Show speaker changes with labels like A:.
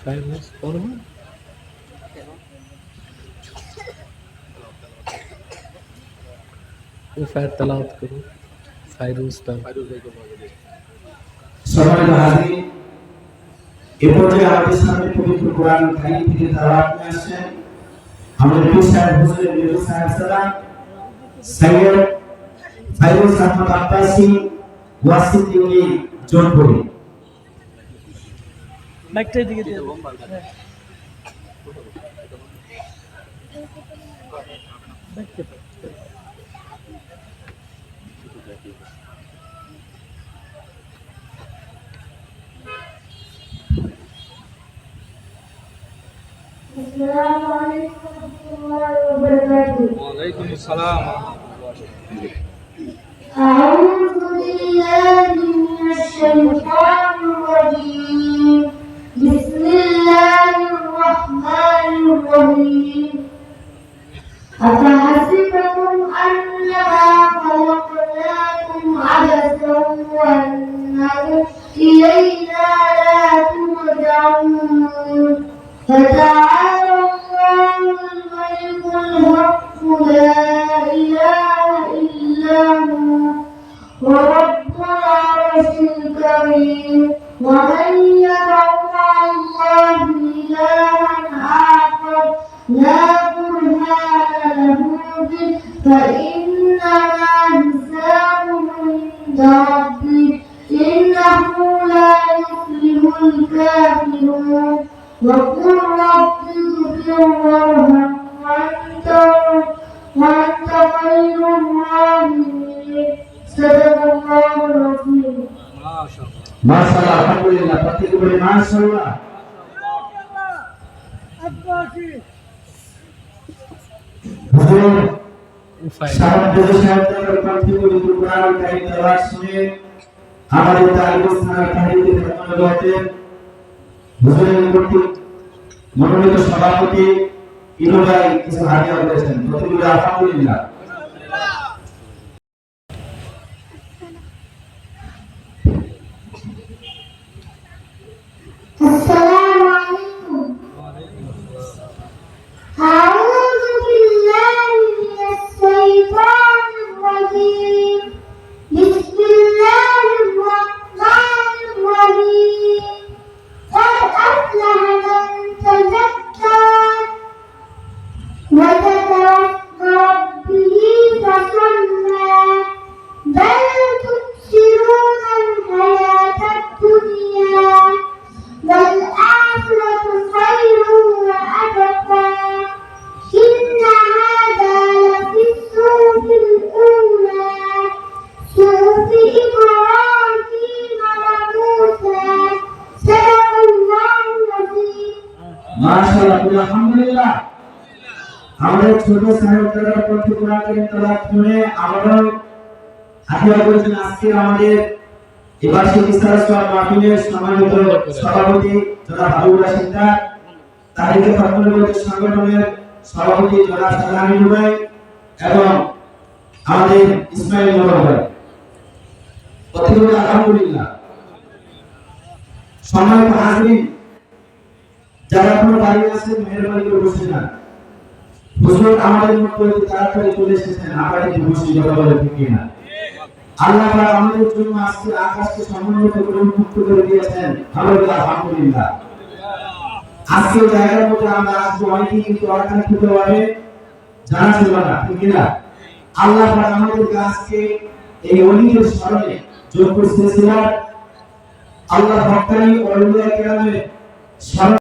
A: Fairness forma. वो fire तलावत करो फायरूज का
B: সম্মানিত হাজির এ পর্যায়ে আমাদের সামনে পবিত্র কোরআন কারীম থেকে তেলাওয়াত নিয়ে আসছেন আমাদের পীর সাহেব হুজুর মির্জা সাহেব সালাম সৈয়দ ফাইরুজ আহমদ আব্বাসী ওয়াসিদ্দিনী জোনপুরি
C: মাইকটার দিকে দিয়ে
D: السلام عليكم ورحمة الله وبركاته.
E: وعليكم السلام.
D: أعوذ بالله من الشيطان الرجيم. بسم الله الرحمن الرحيم. أفحسبتم أنما خلقناكم عبثا وأنكم إلينا لا ترجعون. فتعالى الله الملك الحق لا إله إلا هو ورب العرش الكريم. ومن يدع مع الله إلها آخر لا برهان له به فإنما حسابه عند ربه إنه لا يفلح الكافرون. وقل رب اغفر وأنت خير الراحمين. صدق الله العظيم.
B: মাশাআল্লাহ আলহামদুলিল্লাহ প্রত্যেকে বলে মাশাআল্লাহ হুজুর সাহেব হুজুর সাহেব তার পবিত্র কোরআন কারীম তেলাওয়াত শুনে আমাদের তালিম স্থানের তাহিদে ধন্যবাদ হুজুরের কর্তৃক মনোনীত সভাপতি ইনু ভাই কিছু হাদিয়া করেছেন প্রত্যেকে আলহামদুলিল্লাহ
D: السلام عليكم. أعوذ بالله من الشيطان الرجيم. بسم الله الرحمن الرحيم. قد أفلح من تزكى وذكر اسم ربه فصلى بل تؤثرون الحياة الدنيا والآخرة خير وأبقى إن هذا لفي الصحف الأولى صحف إبراهيم وموسى. صدق الله العظيم.
B: মাশাআল্লাহ আলহামদুলিল্লাহ আমাদের ছোট সাহেবদের পবিত্র কোরআন কারীম তেলাওয়াত শুনে আমরা হাদিয়া করেছেন আজকে আমাদের এবার সেই ইসলাম মাহফিলের সম্মানিত সভাপতি জনাব হাবিবুর রশিদ তারিখে ফাতমুল সংগঠনের সভাপতি জনাব সালামি ভাই এবং আমাদের ইসমাইল মোড়ল ভাই প্রত্যেকে আলহামদুলিল্লাহ সম্মানিত হাজিরিন যারা আপনারা দাঁড়িয়ে আছেন মেহরবানি করে বসে যান হুজুর আমাদের মধ্যে তাড়াতাড়ি চলে এসেছেন আপনাদের বসে কথা বলে ঠিক না আল্লাহ পাক আমাদের জন্য আজকে আকাশকে সমুন্নত করে মুক্ত করে দিয়েছেন আলহামদুলিল্লাহ আজকে জায়গার মধ্যে আমরা আসবো অনেকেই কিন্তু অনাকাঙ্ক্ষিতভাবে জানা ছিল না ঠিক না আল্লাহ পাক আমাদেরকে আজকে এই অলিদের স্মরণে যোগ করতেছিলেন আল্লাহ ভক্তানি ওলিয়া কেরামের স্মরণ